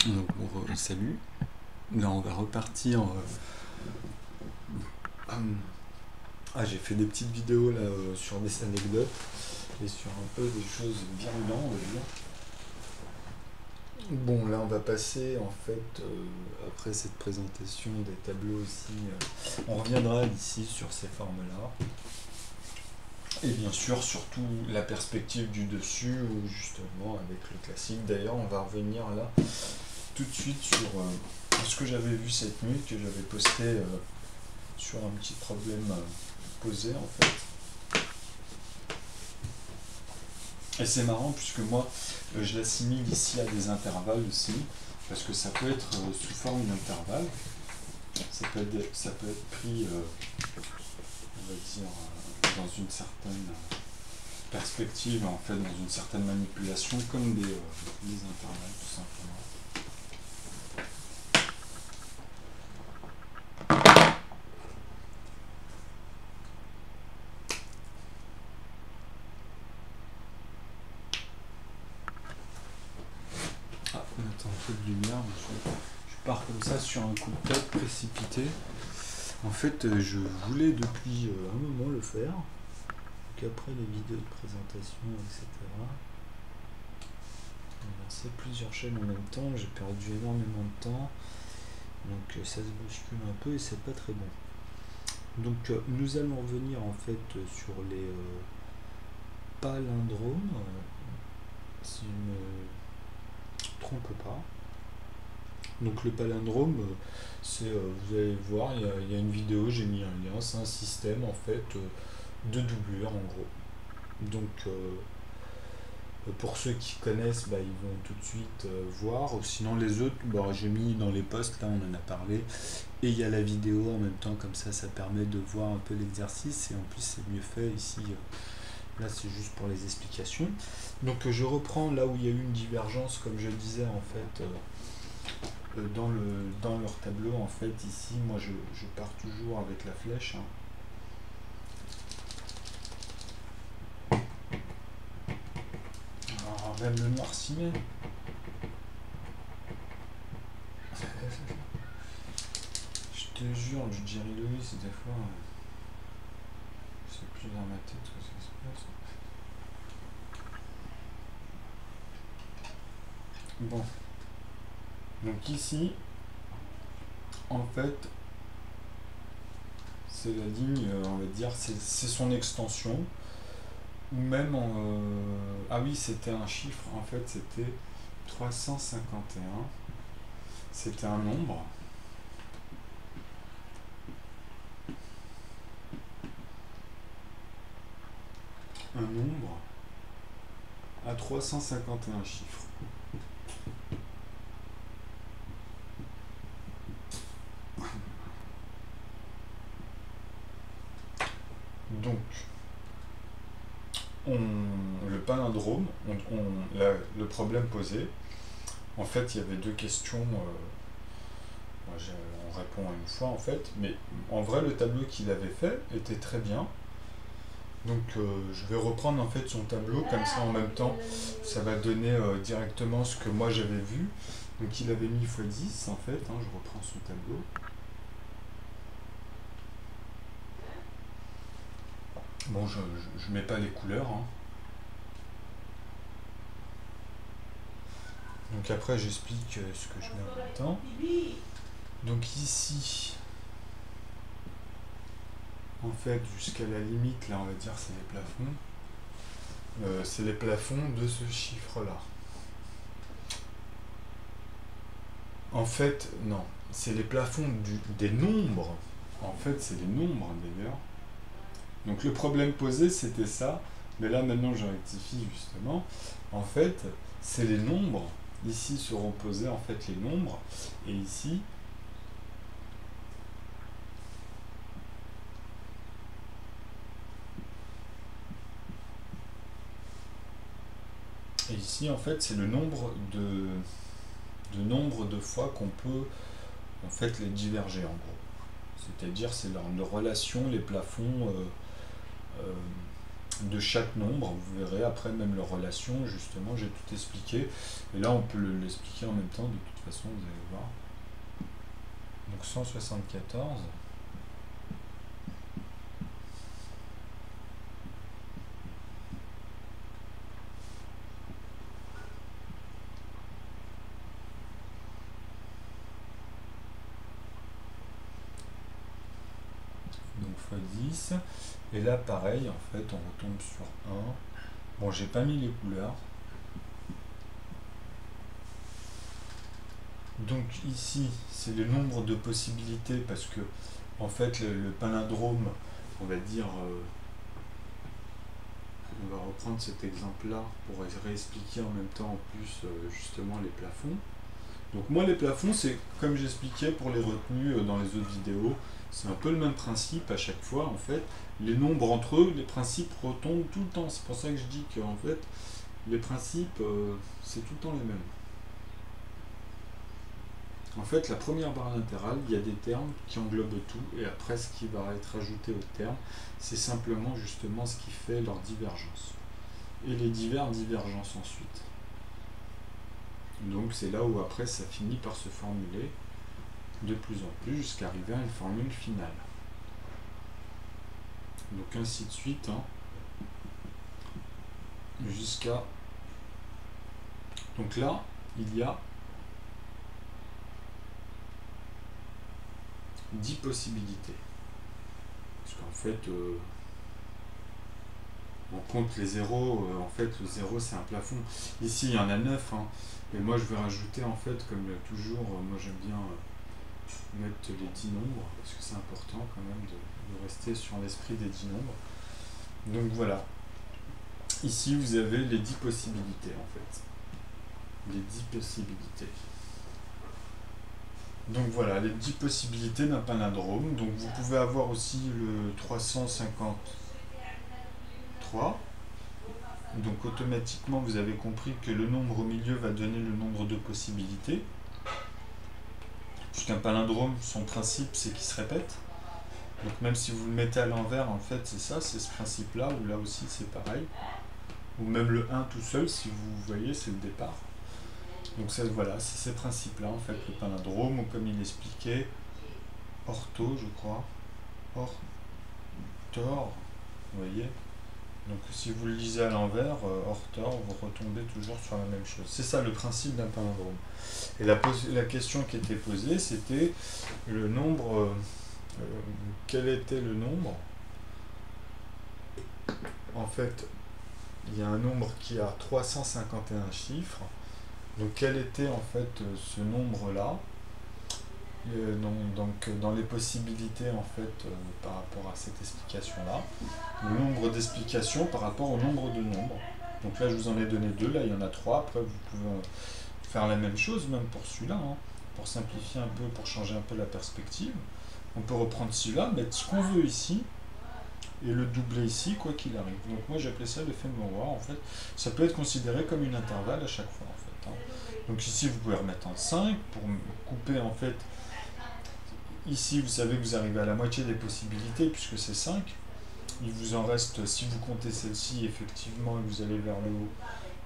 Donc, salut. Là, on va repartir. J'ai fait des petites vidéos là sur des anecdotes et sur un peu des choses virulentes, on va dire. Bon, là, on va passer en fait après cette présentation des tableaux aussi. On reviendra ici sur ces formes-là. Et bien sûr, surtout la perspective du dessus, ou justement avec le classique. D'ailleurs, on va revenir là tout de suite sur ce que j'avais vu cette nuit, que j'avais posté sur un petit problème posé en fait. Et c'est marrant puisque moi, je l'assimile ici à des intervalles aussi, parce que ça peut être sous forme d'intervalle. Ça peut être pris, on va dire, dans une certaine perspective, en fait, dans une certaine manipulation, comme des intervalles, tout simplement. Ah, on attend un peu de lumière, je pars comme ça sur un coup de tête précipité. En fait, je voulais depuis un moment le faire. Donc après les vidéos de présentation, etc. On lançait plusieurs chaînes en même temps, j'ai perdu énormément de temps. Donc ça se bouscule un peu et c'est pas très bon. Donc nous allons revenir en fait sur les palindromes, si je ne me trompe pas. Donc le palindrome, c'est, vous allez voir, il y a une vidéo, j'ai mis un lien, c'est un système en fait de doublure en gros. Donc pour ceux qui connaissent, ils vont tout de suite voir. Sinon les autres, j'ai mis dans les posts, là on en a parlé. Et il y a la vidéo en même temps, comme ça permet de voir un peu l'exercice. Et en plus c'est mieux fait ici. Là c'est juste pour les explications. Donc je reprends là où il y a eu une divergence, comme je le disais en fait. Dans leur tableau, en fait, ici, moi je pars toujours avec la flèche. Alors, même le noir s'y met. Je te jure, du Jerry Lewis, des fois, c'est plus dans ma tête que ça se passe. Bon. Donc ici, en fait, c'est la ligne, on va dire, c'est son extension. Ou même ah oui, c'était un chiffre, en fait, c'était 351. C'était un nombre. Un nombre à 351 chiffres. Donc, le palindrome, le problème posé, en fait, il y avait deux questions. On répond à une fois, en fait, mais en vrai, le tableau qu'il avait fait était très bien. Donc, je vais reprendre en fait son tableau, comme ça en même temps, ça va donner directement ce que moi j'avais vu. Donc, il avait mis x10 en fait, je reprends son tableau. Bon, je mets pas les couleurs. Donc après, j'explique ce que je mets en même temps. Donc ici, en fait, jusqu'à la limite, là, on va dire, c'est les plafonds. C'est les plafonds de ce chiffre-là. En fait, non, c'est les plafonds des nombres. En fait, c'est les nombres d'ailleurs. Donc le problème posé, c'était ça. Mais là, maintenant, je rectifie justement. En fait, c'est les nombres. Ici seront posés en fait les nombres. Et ici, en fait, c'est le nombre de fois qu'on peut en fait les diverger en gros. C'est-à-dire c'est leur relation, les plafonds de chaque nombre. Vous verrez après même leur relation, justement, j'ai tout expliqué. Et là, on peut l'expliquer en même temps, de toute façon, vous allez voir. Donc 174. Donc x 10. Et là, pareil, en fait, on retombe sur 1. Bon, j'ai pas mis les couleurs. Donc ici, c'est le nombre de possibilités parce que, en fait, le palindrome, on va dire, on va reprendre cet exemple-là pour réexpliquer en même temps, en plus, justement, les plafonds. Donc moi, les plafonds, c'est comme j'expliquais pour les retenues dans les autres vidéos, c'est un peu le même principe à chaque fois, en fait. Les nombres entre eux, les principes retombent tout le temps. C'est pour ça que je dis qu'en fait, les principes, c'est tout le temps les mêmes. En fait, la première barre latérale, il y a des termes qui englobent tout, et après, ce qui va être ajouté au terme, c'est simplement justement ce qui fait leur divergence. Et les divergences ensuite. Donc c'est là où après, ça finit par se formuler de plus en plus jusqu'à arriver à une formule finale. Donc ainsi de suite, hein, jusqu'à... Donc là, il y a 10 possibilités. Parce qu'en fait, on compte les zéros. En fait, le zéro, c'est un plafond. Ici, il y en a 9. Hein, et moi, je vais rajouter, en fait, comme toujours, moi j'aime bien mettre les 10 nombres, parce que c'est important quand même de rester sur l'esprit des 10 nombres. Donc voilà. Ici, vous avez les 10 possibilités, en fait. Les 10 possibilités. Donc voilà, les 10 possibilités d'un palindrome. Donc vous pouvez avoir aussi le 353. Donc automatiquement, vous avez compris que le nombre au milieu va donner le nombre de possibilités. Puisqu'un palindrome, son principe, c'est qu'il se répète. Donc même si vous le mettez à l'envers, en fait, c'est ça, c'est ce principe-là, ou là aussi, c'est pareil. Ou même le 1 tout seul, si vous voyez, c'est le départ. Donc ça, voilà, c'est ces principes-là, en fait, le palindrome, ou comme il expliquait, ortho, je crois, orthor, vous voyez. Donc si vous le lisez à l'envers, orthor, vous retombez toujours sur la même chose. C'est ça le principe d'un palindrome. Et la question qui était posée, c'était le nombre, quel était le nombre? En fait, il y a un nombre qui a 351 chiffres. Donc quel était en fait ce nombre-là? Donc dans les possibilités en fait par rapport à cette explication-là, le nombre d'explications par rapport au nombre de nombres. Donc là je vous en ai donné 2, là il y en a 3, après vous pouvez faire la même chose même pour celui-là, hein, pour simplifier un peu, pour changer un peu la perspective. On peut reprendre celui-là, mettre ce qu'on veut ici, et le doubler ici, quoi qu'il arrive. Donc moi j'appelais ça l'effet de miroir, en fait. Ça peut être considéré comme une intervalle à chaque fois, en fait. Hein. Donc ici vous pouvez remettre un 5 pour couper en fait. Ici vous savez que vous arrivez à la moitié des possibilités puisque c'est 5. Il vous en reste, si vous comptez celle-ci, effectivement, et vous allez vers le haut,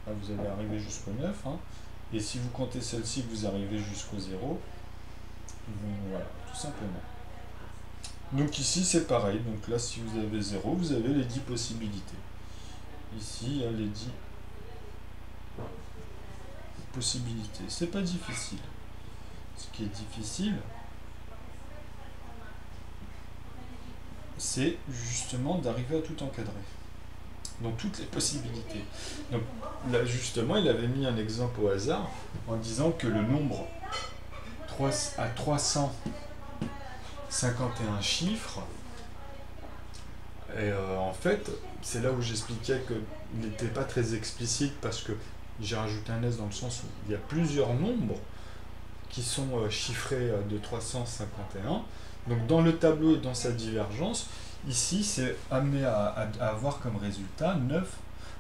là, vous allez arriver jusqu'au 9. Hein. Et si vous comptez celle-ci, vous arrivez jusqu'au 0. Voilà, tout simplement. Donc ici c'est pareil, donc là si vous avez 0, vous avez les 10 possibilités. Ici il y a les 10 possibilités. C'est pas difficile. Ce qui est difficile, c'est justement d'arriver à tout encadrer. Donc toutes les possibilités. Donc là justement il avait mis un exemple au hasard en disant que le nombre à 351 chiffres, et en fait c'est là où j'expliquais qu'il n'était pas très explicite parce que j'ai rajouté un S dans le sens où il y a plusieurs nombres qui sont chiffrés de 351. Donc dans le tableau et dans sa divergence, ici c'est amené à avoir comme résultat 9.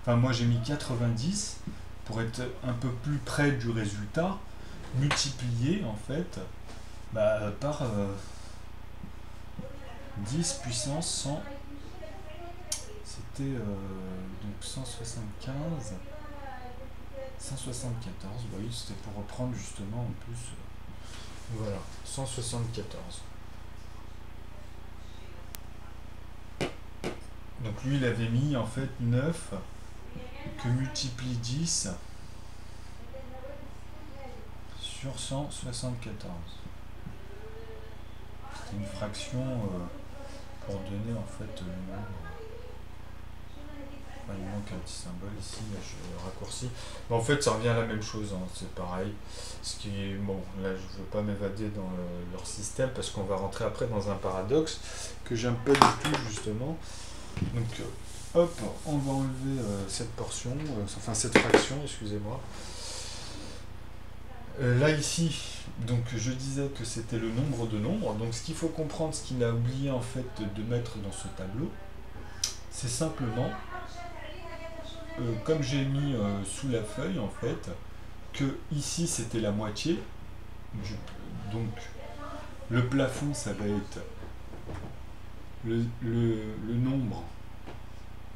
Enfin moi j'ai mis 90 pour être un peu plus près du résultat, multiplié en fait par 10 puissance 100. c'était donc 175, 174, bah oui, c'était pour reprendre justement en plus. Voilà, 174. Donc lui, il avait mis en fait 9 que multiplie 10 sur 174. C'est une fraction pour donner en fait le nombre. Enfin, il manque un petit symbole ici, là, je raccourcis. Mais en fait, ça revient à la même chose, hein, c'est pareil. Ce qui est bon, là, je ne veux pas m'évader dans leur système parce qu'on va rentrer après dans un paradoxe que j'aime pas du tout justement. Donc, hop, on va enlever cette portion, enfin cette fraction, excusez-moi. Là ici, donc je disais que c'était le nombre de nombres. Donc ce qu'il faut comprendre, ce qu'il a oublié en fait de mettre dans ce tableau, c'est simplement, comme j'ai mis sous la feuille en fait, que ici c'était la moitié. Donc le plafond, ça va être le nombre.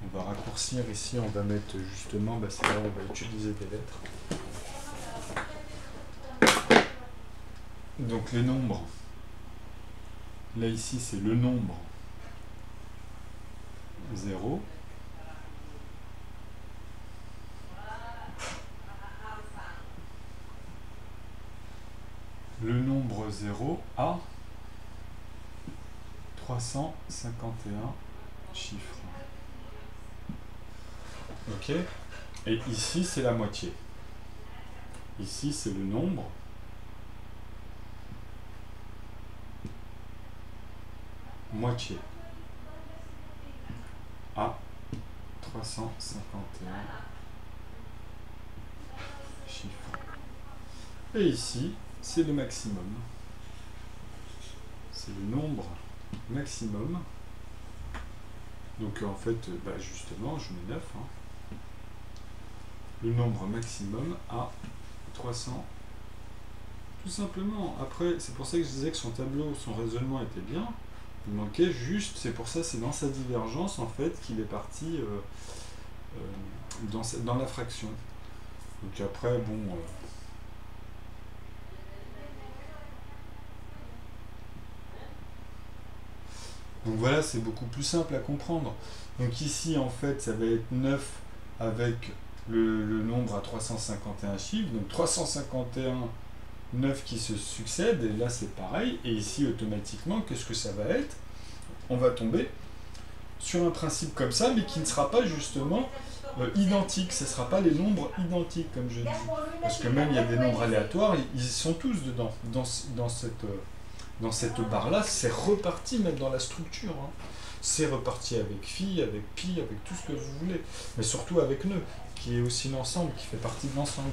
On va raccourcir ici, on va mettre justement, bah, c'est là où on va utiliser des lettres. Donc les nombres, là ici c'est le nombre 0. Le nombre 0 a 351 chiffres. Ok. Et ici c'est la moitié. Ici c'est le nombre moitié à 351 chiffres. Et ici, c'est le maximum. C'est le nombre maximum. Donc en fait, bah justement, je mets 9. Hein. Le nombre maximum à 300. Tout simplement. Après, c'est pour ça que je disais que son tableau, son raisonnement était bien. Il manquait juste, c'est pour ça, c'est dans sa divergence en fait qu'il est parti dans la fraction. Donc après, bon. Donc voilà, c'est beaucoup plus simple à comprendre. Donc ici, en fait, ça va être 9 avec le nombre à 351 chiffres. Donc 351, 9 qui se succèdent, et là c'est pareil. Et ici, automatiquement, qu'est-ce que ça va être? On va tomber sur un principe comme ça, mais qui ne sera pas justement identique. Ce ne sera pas les nombres identiques, comme je dis. Parce que même il y a des nombres aléatoires, ils sont tous dedans, dans cette barre-là, c'est reparti même dans la structure. Hein. C'est reparti avec phi, avec pi, avec tout ce que vous voulez. Mais surtout avec nœud, qui est aussi l'ensemble, qui fait partie de l'ensemble.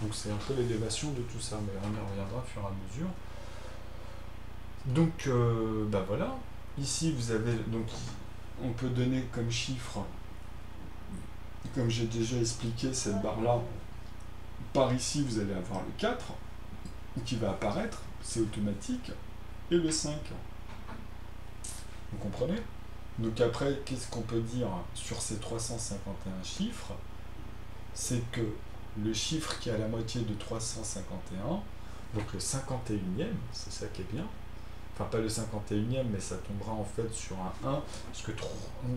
Donc c'est un peu l'élévation de tout ça, mais on y reviendra au fur et à mesure. Donc, bah voilà. Ici, vous avez, donc, on peut donner comme chiffre, comme j'ai déjà expliqué, cette barre-là. Par ici, vous allez avoir le 4, qui va apparaître, c'est automatique. Et le 5. Vous comprenez? Donc après, qu'est-ce qu'on peut dire sur ces 351 chiffres? C'est que le chiffre qui est à la moitié de 351, donc le 51e, c'est ça qui est bien, enfin pas le 51e, mais ça tombera en fait sur un 1, parce que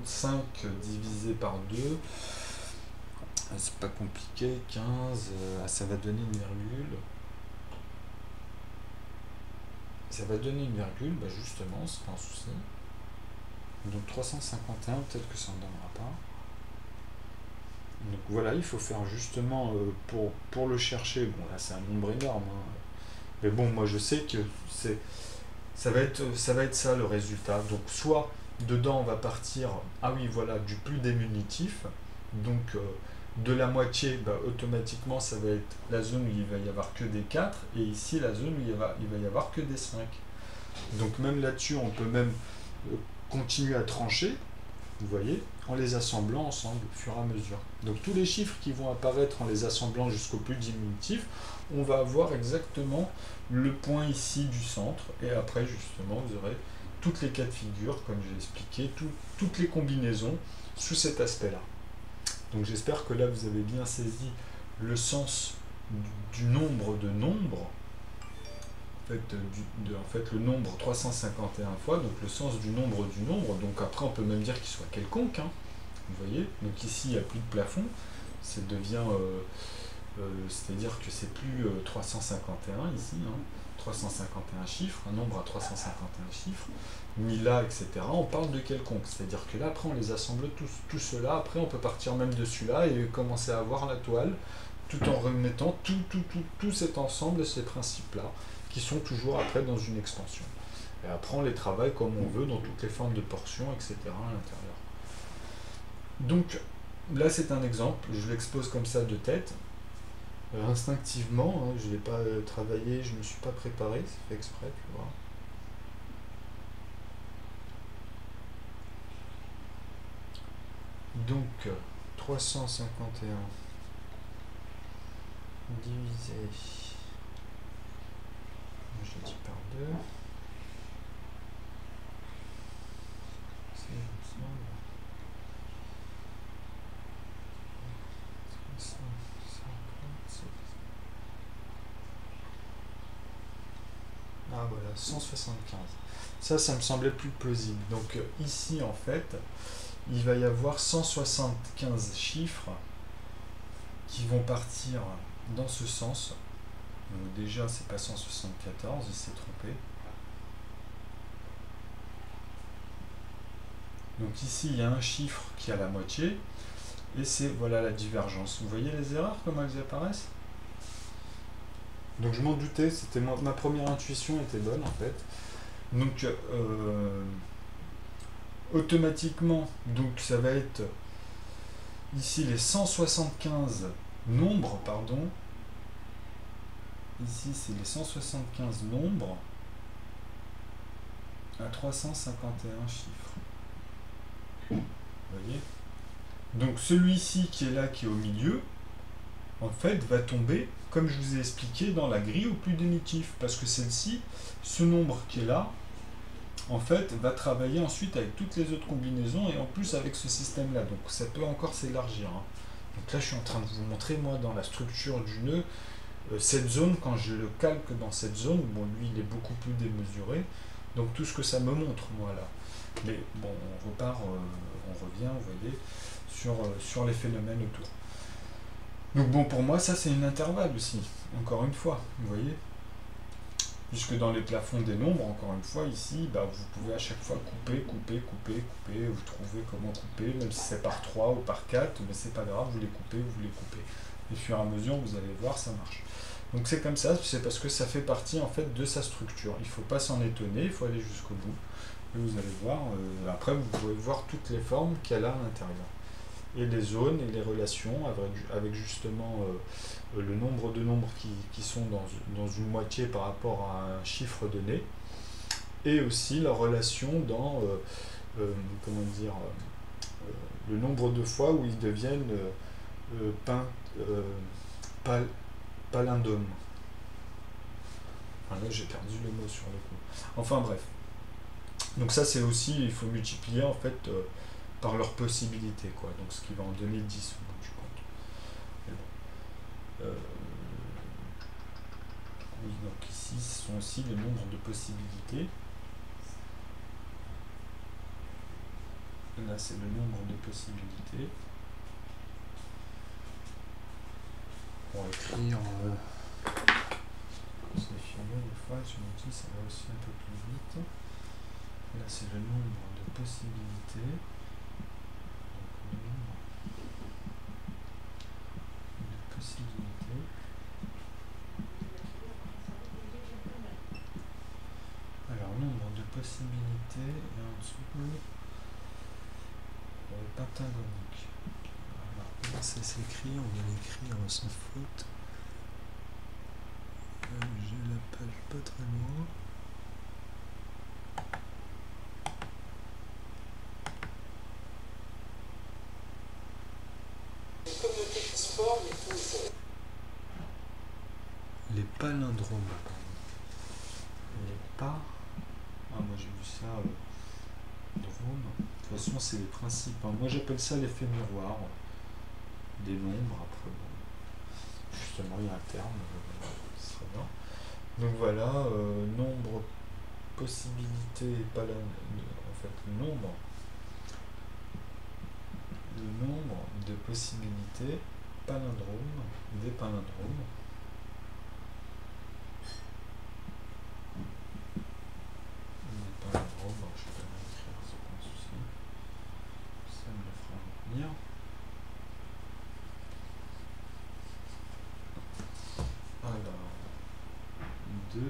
5 divisé par 2, c'est pas compliqué, 15, ça va donner une virgule. Ça va donner une virgule, bah justement, c'est pas un souci. Donc 351, peut-être que ça n'en donnera pas. Donc voilà, il faut faire justement, pour le chercher, bon là c'est un nombre énorme, hein. Mais bon, moi je sais que ça va être ça le résultat. Donc soit dedans on va partir, ah oui voilà, du plus diminutif, donc de la moitié, bah, automatiquement ça va être la zone où il va y avoir que des 4, et ici la zone où il va y avoir que des 5. Donc même là-dessus, on peut même continuer à trancher, vous voyez, en les assemblant ensemble au fur et à mesure. Donc tous les chiffres qui vont apparaître en les assemblant jusqu'au plus diminutif, on va avoir exactement le point ici du centre, et après justement vous aurez toutes les cas de figure, comme j'ai expliqué, toutes les combinaisons sous cet aspect-là. Donc j'espère que là vous avez bien saisi le sens du nombre de nombres, en fait le nombre 351 fois, donc le sens du nombre, donc après on peut même dire qu'il soit quelconque, hein, vous voyez, donc ici il n'y a plus de plafond, ça devient, c'est-à-dire que c'est plus 351 ici, hein, 351 chiffres, un nombre à 351 chiffres, ni là, etc. On parle de quelconque, c'est-à-dire que là après on les assemble tout cela, après on peut partir même de celui-là et commencer à voir la toile, tout en remettant tout cet ensemble, ces principes-là, qui sont toujours après dans une extension. Et après on les travaille comme on veut, dans toutes les formes de portions, etc. à l'intérieur. Donc là c'est un exemple, je l'expose comme ça de tête. Instinctivement, hein, je ne l'ai pas travaillé, je ne me suis pas préparé, c'est fait exprès, tu vois. Donc 351 divisé, je l'ai dit par 2, c'est ensemble. 350. Ah voilà, 175. Ça me semblait plus plausible. Donc ici, en fait, il va y avoir 175 chiffres qui vont partir dans ce sens. Donc déjà, c'est pas 174, il s'est trompé. Donc ici, il y a un chiffre qui a la moitié, et c'est, voilà, la divergence. Vous voyez les erreurs, comment elles apparaissent? Donc je m'en doutais, c'était ma première intuition était bonne, en fait. Donc automatiquement, donc ça va être ici les 175 nombres, pardon. Ici c'est les 175 nombres à 351 chiffres. Vous voyez? Donc celui-ci qui est là, qui est au milieu, en fait va tomber, comme je vous ai expliqué, dans la grille au plus démitif, parce que celle-ci, ce nombre qui est là, en fait, va travailler ensuite avec toutes les autres combinaisons et en plus avec ce système-là. Donc ça peut encore s'élargir. Hein. Donc là, je suis en train de vous montrer, moi, dans la structure du nœud, cette zone, quand je le calque dans cette zone, bon, lui, il est beaucoup plus démesuré. Donc tout ce que ça me montre, moi, là. Mais bon, on repart, on revient, vous voyez, sur les phénomènes autour. Donc bon, pour moi, ça, c'est une intervalle aussi, encore une fois, vous voyez. Puisque dans les plafonds des nombres, encore une fois, ici, bah, vous pouvez à chaque fois couper, vous trouvez comment couper, même si c'est par 3 ou par 4, mais c'est pas grave, vous les coupez. Et au fur et à mesure, vous allez voir, ça marche. Donc c'est comme ça, c'est parce que ça fait partie en fait de sa structure. Il ne faut pas s'en étonner, il faut aller jusqu'au bout. Et vous allez voir, après vous pouvez voir toutes les formes qu'elle a à l'intérieur. Et les zones et les relations avec justement le nombre de nombres qui sont dans une moitié par rapport à un chiffre donné, et aussi la relation dans comment dire, le nombre de fois où ils deviennent palindromes. Enfin, là j'ai perdu le mot sur le coup. Enfin bref. Donc ça c'est aussi, il faut multiplier en fait par leurs possibilités, quoi. Donc ce qui va en donner 10 au bout du compte. Bon. Oui, donc ici, ce sont aussi les nombres de possibilités. Là, c'est le nombre de possibilités. On va écrire... c'est filmé des fois, je me dis ça va aussi un peu plus vite. Là, c'est le nombre de possibilités. Donc, le nombre de possibilités. Alors, nombre de possibilités, et en dessous, pentagonique. Alors, comment ça s'écrit? On va l'écrire sans faute. J'ai la page pas très loin. Les palindromes. Les pas. Ah, moi j'ai vu ça. Drôme. toute façon, c'est les principes, hein. Moi, j'appelle ça l'effet miroir des nombres. Après, bon, justement, il y a un terme, ce serait bien. Donc voilà, nombre, possibilité, pas la, en fait, le nombre de possibilités palindromes, des palindromes. Des palindromes, alors je vais pas l'écrire, c'est pas un souci. Ça me le fera retenir. Alors, 2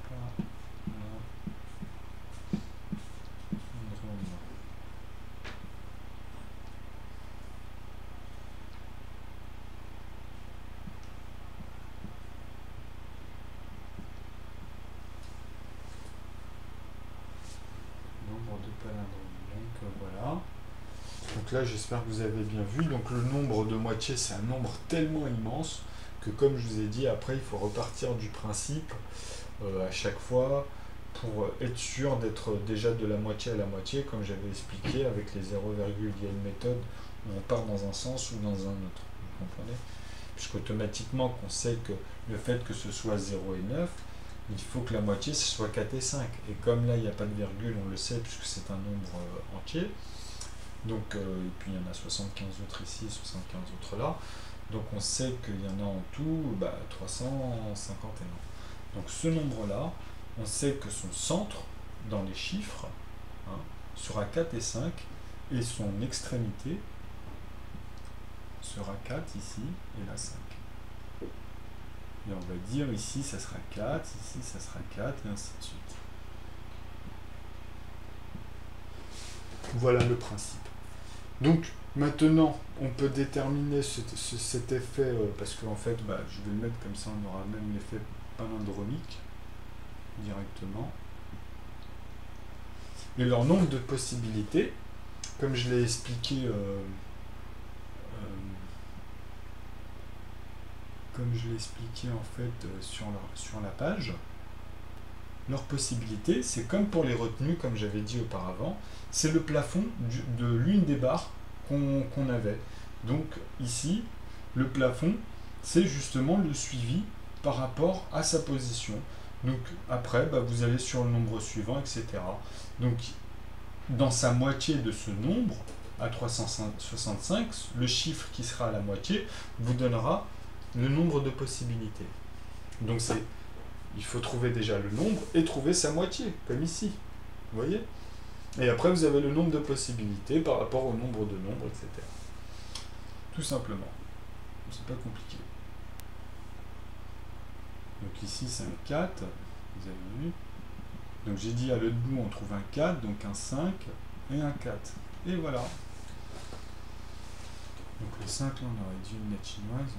palindromes. Nombre de palindromes. Donc voilà. Donc là, j'espère que vous avez bien vu. Donc le nombre de moitiés, c'est un nombre tellement immense que, comme je vous ai dit, après, il faut repartir du principe à chaque fois pour être sûr d'être déjà de la moitié à la moitié, comme j'avais expliqué avec les 0, il y a une méthode où on part dans un sens ou dans un autre. Vous comprenez? Puisqu'automatiquement, qu'on sait que le fait que ce soit 0 et 9, il faut que la moitié, ce soit 4 et 5. Et comme là, il n'y a pas de virgule, on le sait, puisque c'est un nombre entier. Donc, et puis il y en a 75 autres ici, 75 autres là. Donc on sait qu'il y en a en tout 351. Donc ce nombre-là, on sait que son centre dans les chiffres, hein, sera 4 et 5, et son extrémité sera 4 ici, et là 5. Et on va dire ici ça sera 4, ici ça sera 4, et ainsi de suite. Voilà le principe. Donc maintenant, on peut déterminer cet effet, parce qu'en fait, je vais le mettre comme ça, on aura même l'effet palindromique directement. Et leur nombre de possibilités, comme je l'ai expliqué, en fait sur la page, leur possibilité, c'est comme pour les retenues, comme j'avais dit auparavant, c'est le plafond de l'une des barres qu'on avait. Donc ici, le plafond, c'est justement le suivi par rapport à sa position. Donc après, vous allez sur le nombre suivant, etc. Donc dans sa moitié de ce nombre, à 365, le chiffre qui sera à la moitié vous donnera le nombre de possibilités. Donc il faut trouver déjà le nombre et trouver sa moitié, comme ici. Vous voyez? Et après, vous avez le nombre de possibilités par rapport au nombre de nombres, etc. Tout simplement. C'est pas compliqué. Donc ici, c'est un 4. Vous avez vu? Donc j'ai dit à l'autre bout, on trouve un 4, donc un 5 et un 4. Et voilà. Donc le 5, là, on aurait dû une lettre chinoise.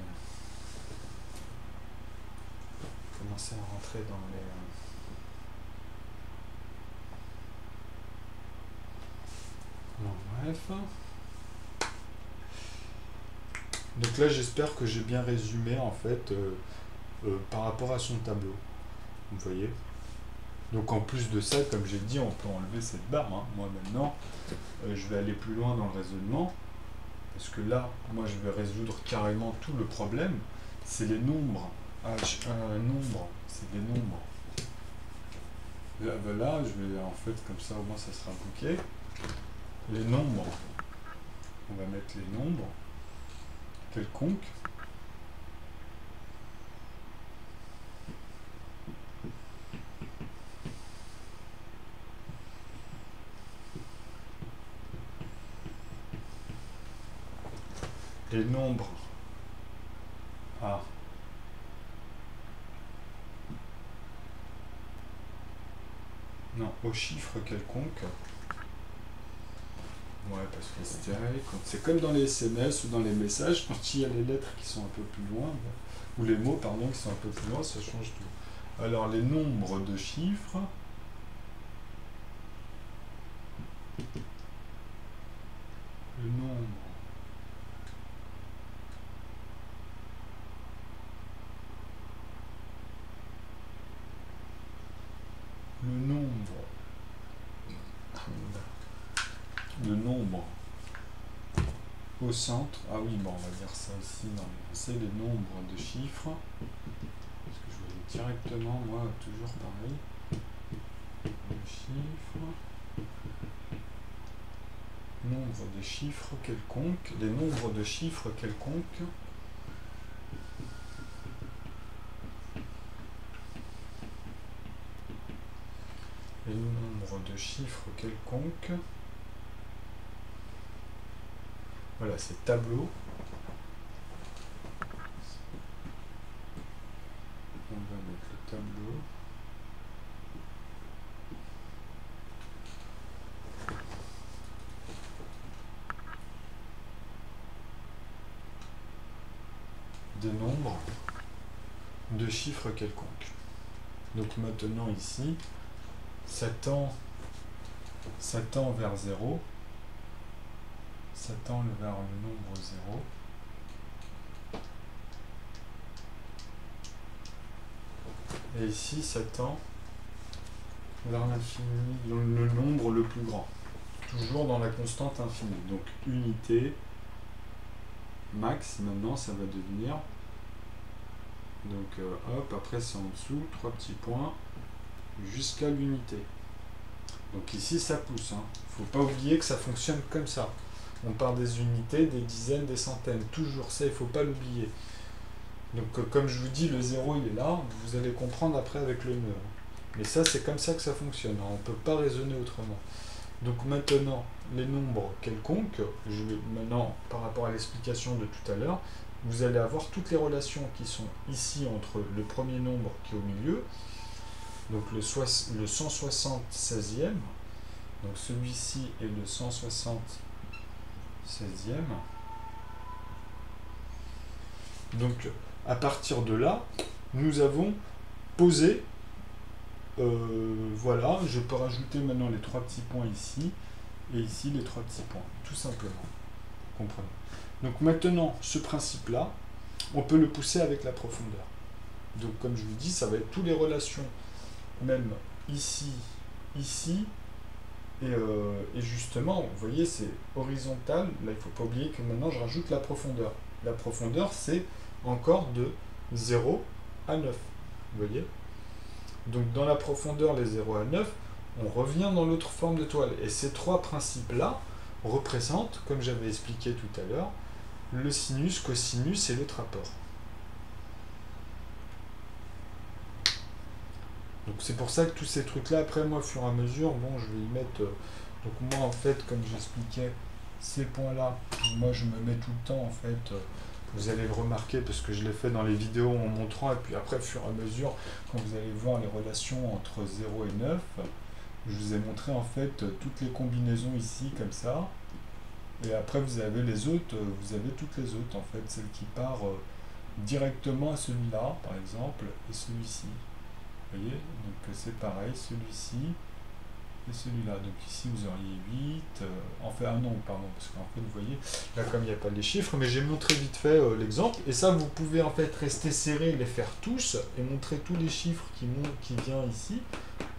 Commencer à rentrer dans les... Bon, bref. Donc là, j'espère que j'ai bien résumé, en fait, par rapport à son tableau. Vous voyez? Donc en plus de ça, comme j'ai dit, on peut enlever cette barre, hein. Moi maintenant, je vais aller plus loin dans le raisonnement, parce que là, moi je vais résoudre carrément tout le problème. C'est les nombres. Un nombre, c'est des nombres. Là, je vais en fait, comme ça au moins ça sera bouquet. Les nombres, on va mettre les nombres quelconques. Les nombres à au chiffre quelconque. Ouais, parce que c'est comme dans les SMS ou dans les messages, quand il y a les lettres qui sont un peu plus loin, ou les mots, pardon, qui sont un peu plus loin, ça change tout. Alors, les nombres de chiffres, le nombre nombres au centre. Ah oui, bon, on va dire ça aussi. C'est les nombres de chiffres. Parce que je vais directement, moi, toujours pareil. Le chiffre. Nombre de chiffres quelconques. Les nombres de chiffres quelconques. Les nombres de chiffres quelconques. Voilà, c'est tableau. On va mettre le tableau. Des nombres de chiffres quelconques. Donc maintenant ici, ça tend vers 0. Ça tend vers le nombre 0. Et ici, ça tend vers l'infini, le nombre le plus grand. Toujours dans la constante infinie. Donc unité, max, maintenant ça va devenir. Donc hop, après c'est en dessous, 3 petits points, jusqu'à l'unité. Donc ici ça pousse. Faut pas oublier que ça fonctionne comme ça. On part des unités, des dizaines, des centaines. Toujours ça, il ne faut pas l'oublier. Donc comme je vous dis, le 0 il est là, vous allez comprendre après avec le nœud. Mais ça c'est comme ça que ça fonctionne, on ne peut pas raisonner autrement. Donc maintenant, les nombres quelconques, maintenant par rapport à l'explication de tout à l'heure, vous allez avoir toutes les relations qui sont ici entre le premier nombre qui est au milieu, donc le 176e, donc celui-ci est le 176e. Donc à partir de là, nous avons posé, voilà, je peux rajouter maintenant les 3 petits points ici, et ici les 3 petits points, tout simplement. Comprenez. Donc maintenant, ce principe-là, on peut le pousser avec la profondeur. Donc comme je vous dis, ça va être toutes les relations, même ici, ici, et justement, vous voyez, c'est horizontal. Là, il ne faut pas oublier que maintenant, je rajoute la profondeur. La profondeur, c'est encore de 0 à 9. Vous voyez? Donc dans la profondeur, les 0 à 9, on revient dans l'autre forme de toile. Et ces 3 principes-là représentent, comme j'avais expliqué tout à l'heure, le sinus, cosinus et l'autre rapport. Donc c'est pour ça que tous ces trucs-là, après moi, au fur et à mesure, bon, je vais y mettre... donc moi, en fait, comme j'expliquais, ces points-là, moi, je me mets tout le temps, en fait... vous allez le remarquer parce que je l'ai fait dans les vidéos en montrant, et puis après, au fur et à mesure, quand vous allez voir les relations entre 0 et 9, je vous ai montré en fait toutes les combinaisons ici, comme ça. Et après, vous avez les autres, vous avez toutes les autres, en fait, celles qui partent directement à celui-là, par exemple, et celui-ci. Vous voyez? Donc c'est pareil, celui-ci et celui-là. Donc ici, vous auriez 8, enfin, ah non, pardon, parce qu'en fait, vous voyez, là, comme il n'y a pas les chiffres, mais j'ai montré vite fait l'exemple, et ça, vous pouvez en fait rester serré, les faire tous, et montrer tous les chiffres qui viennent ici.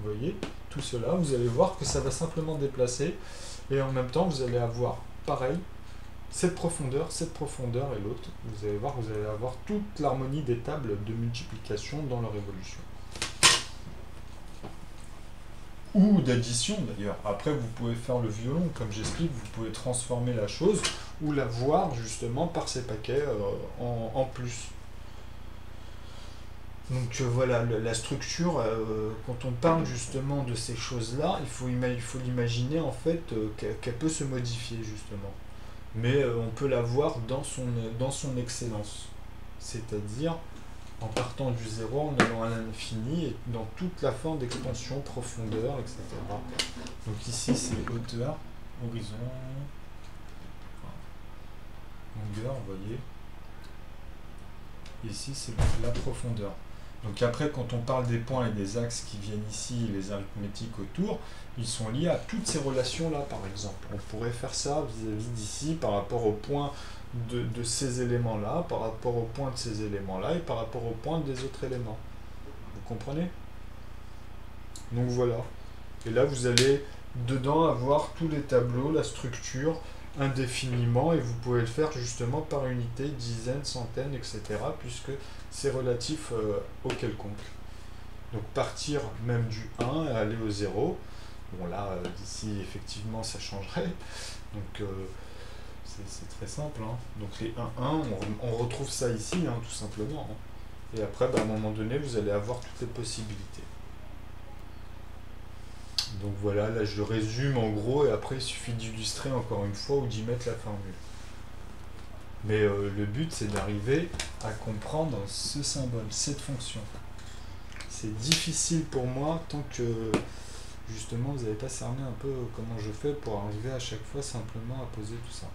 Vous voyez, tout cela, vous allez voir que ça va simplement déplacer, et en même temps, vous allez avoir, pareil, cette profondeur et l'autre. Vous allez voir, vous allez avoir toute l'harmonie des tables de multiplication dans leur évolution. Ou d'addition d'ailleurs. Après, vous pouvez faire le violon, comme j'explique, vous pouvez transformer la chose, ou la voir justement par ces paquets en plus. Donc voilà, la structure, quand on parle justement de ces choses-là, il faut l'imaginer en fait qu'elle peut se modifier justement. Mais on peut la voir dans son excellence. C'est-à-dire en partant du zéro, en allant à l'infini, et dans toute la forme d'expansion, profondeur, etc. Donc ici c'est hauteur, horizon, longueur, vous voyez. Ici c'est la profondeur. Donc après, quand on parle des points et des axes qui viennent ici, les arithmétiques autour, ils sont liés à toutes ces relations-là, par exemple. On pourrait faire ça vis-à-vis d'ici, par rapport au point de ces éléments-là, par rapport au point de ces éléments-là, et par rapport au point des autres éléments. Vous comprenez? Donc voilà. Et là, vous allez dedans avoir tous les tableaux, la structure, indéfiniment, et vous pouvez le faire justement par unité, dizaines, centaines, etc., puisque c'est relatif au quelconque. Donc partir même du 1 et aller au 0. Bon là, d'ici, effectivement, ça changerait. Donc c'est très simple, hein. Donc les 1, 1, on retrouve ça ici, hein, tout simplement, hein. Et après, bah, à un moment donné, vous allez avoir toutes les possibilités. Donc voilà, là je résume en gros, et après il suffit d'illustrer encore une fois ou d'y mettre la formule. Mais le but, c'est d'arriver à comprendre ce symbole, cette fonction. C'est difficile pour moi tant que justement vous n'avez pas cerné un peu comment je fais pour arriver à chaque fois simplement à poser tout ça.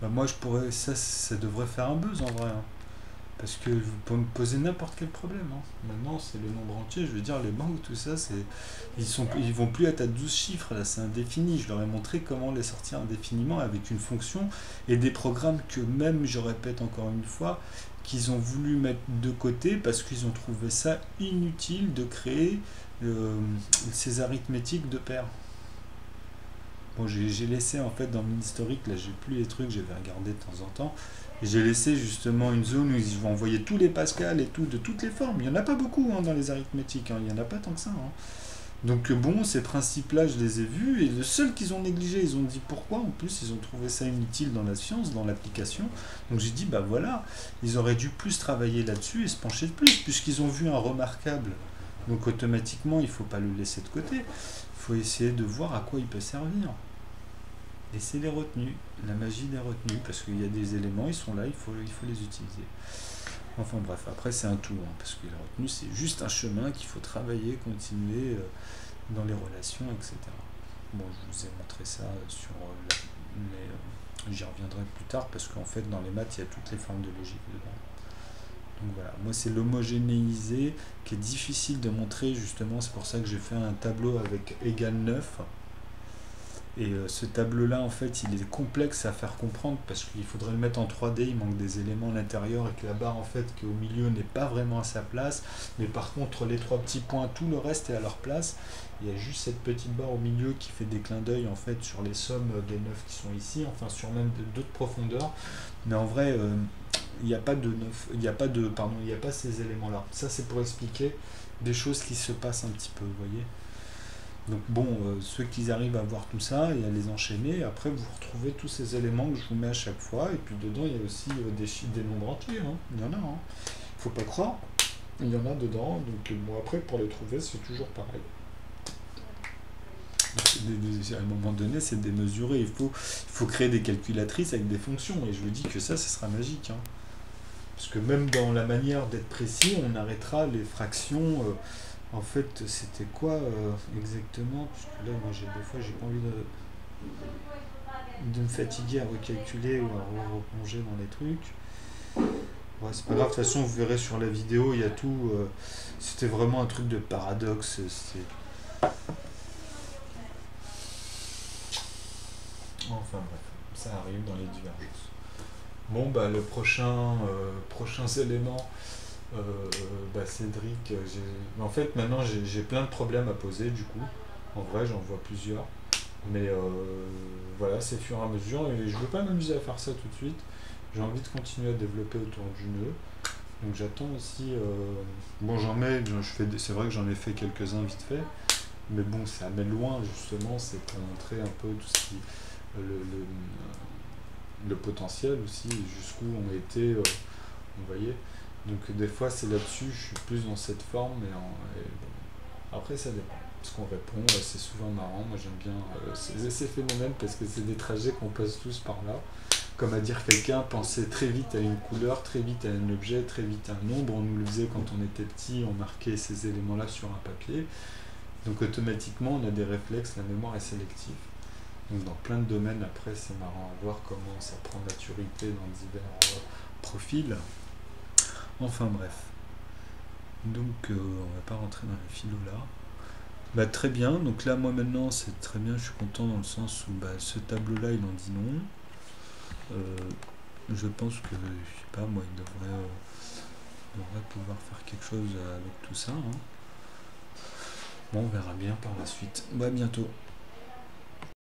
Bah moi je pourrais, ça devrait faire un buzz en vrai, hein. Parce que vous pouvez me poser n'importe quel problème, hein. Maintenant c'est le nombre entier, je veux dire les banques, tout ça, ils vont plus être à 12 chiffres, là c'est indéfini. Je leur ai montré comment les sortir indéfiniment avec une fonction et des programmes que même, je répète encore une fois, qu'ils ont voulu mettre de côté parce qu'ils ont trouvé ça inutile de créer ces arithmétiques de paires. Bon, j'ai laissé en fait dans mon historique, là j'ai plus les trucs, je vais regarder de temps en temps. Et j'ai laissé justement une zone où ils vont envoyer tous les Pascal et tout, de toutes les formes. Il n'y en a pas beaucoup, hein, dans les arithmétiques, hein. Il n'y en a pas tant que ça, hein. Donc bon, ces principes-là, je les ai vus, et le seul qu'ils ont négligé, ils ont dit pourquoi, en plus ils ont trouvé ça inutile dans la science, dans l'application. Donc j'ai dit, bah voilà, ils auraient dû plus travailler là-dessus et se pencher de plus, puisqu'ils ont vu un remarquable. Donc automatiquement, il ne faut pas le laisser de côté. Il faut essayer de voir à quoi il peut servir. Et c'est les retenues, la magie des retenues, parce qu'il y a des éléments, ils sont là, il faut les utiliser. Enfin bref, après c'est un tout, hein, parce que la retenue c'est juste un chemin qu'il faut travailler, continuer dans les relations, etc. Bon, je vous ai montré ça sur mais j'y reviendrai plus tard, parce qu'en fait dans les maths il y a toutes les formes de logique dedans. Donc voilà, moi c'est l'homogénéisé qui est difficile de montrer, justement, c'est pour ça que j'ai fait un tableau avec égal 9. Et ce tableau-là, en fait, il est complexe à faire comprendre parce qu'il faudrait le mettre en 3D, il manque des éléments à l'intérieur et que la barre, en fait, qui est au milieu n'est pas vraiment à sa place. Mais par contre, les trois petits points, tout le reste est à leur place. Il y a juste cette petite barre au milieu qui fait des clins d'œil, en fait, sur les sommes des 9 qui sont ici, enfin, sur même d'autres profondeurs. Mais en vrai, il n'y a pas de 9, il n'y a pas de, pardon, il n'y a pas ces éléments-là. Ça, c'est pour expliquer des choses qui se passent un petit peu, vous voyez. Donc bon, ceux qui arrivent à voir tout ça et à les enchaîner, après vous retrouvez tous ces éléments que je vous mets à chaque fois, et puis dedans il y a aussi des chiffres, des nombres entiers, hein. Il y en a, hein. Faut pas croire, il y en a dedans, donc bon après pour les trouver c'est toujours pareil. À un moment donné c'est démesuré, il faut créer des calculatrices avec des fonctions, et je vous dis que ça sera magique, hein. Parce que même dans la manière d'être précis, on arrêtera les fractions. En fait, c'était quoi exactement? Parce que là, moi, des fois, j'ai pas envie de me fatiguer à recalculer ou à replonger dans les trucs. Ouais, c'est pas grave, de toute façon, vous verrez sur la vidéo, il y a tout. C'était vraiment un truc de paradoxe. Enfin bref, ça arrive dans les divergences. Bon, bah, le prochains éléments. Cédric, en fait maintenant j'ai plein de problèmes à poser du coup. En vrai j'en vois plusieurs. Mais voilà, c'est fur et à mesure et je veux pas m'amuser à faire ça tout de suite. J'ai envie de continuer à développer autour du nœud. Donc j'attends aussi. Bon c'est vrai que j'en ai fait quelques-uns vite fait. Mais bon ça amène loin justement, c'est pour montrer un peu tout ce qui. Le potentiel aussi, jusqu'où on était. Vous voyez. Donc des fois c'est là-dessus, je suis plus dans cette forme, et bon. Après ça dépend. Ce qu'on répond, c'est souvent marrant, moi j'aime bien ces phénomènes parce que c'est des trajets qu'on passe tous par là. Comme à dire quelqu'un, penser très vite à une couleur, très vite à un objet, très vite à un nombre. On nous le faisait quand on était petit, on marquait ces éléments-là sur un papier. Donc automatiquement on a des réflexes, la mémoire est sélective. Donc dans plein de domaines, après c'est marrant à voir comment ça prend maturité dans divers profils. Enfin bref. Donc on va pas rentrer dans les philos là. Bah très bien, donc là moi maintenant c'est très bien, je suis content dans le sens où ce tableau là il en dit non. Je pense que, je sais pas moi, il devrait devrait pouvoir faire quelque chose avec tout ça, hein. Bon, on verra bien par la suite. Bon, à bientôt.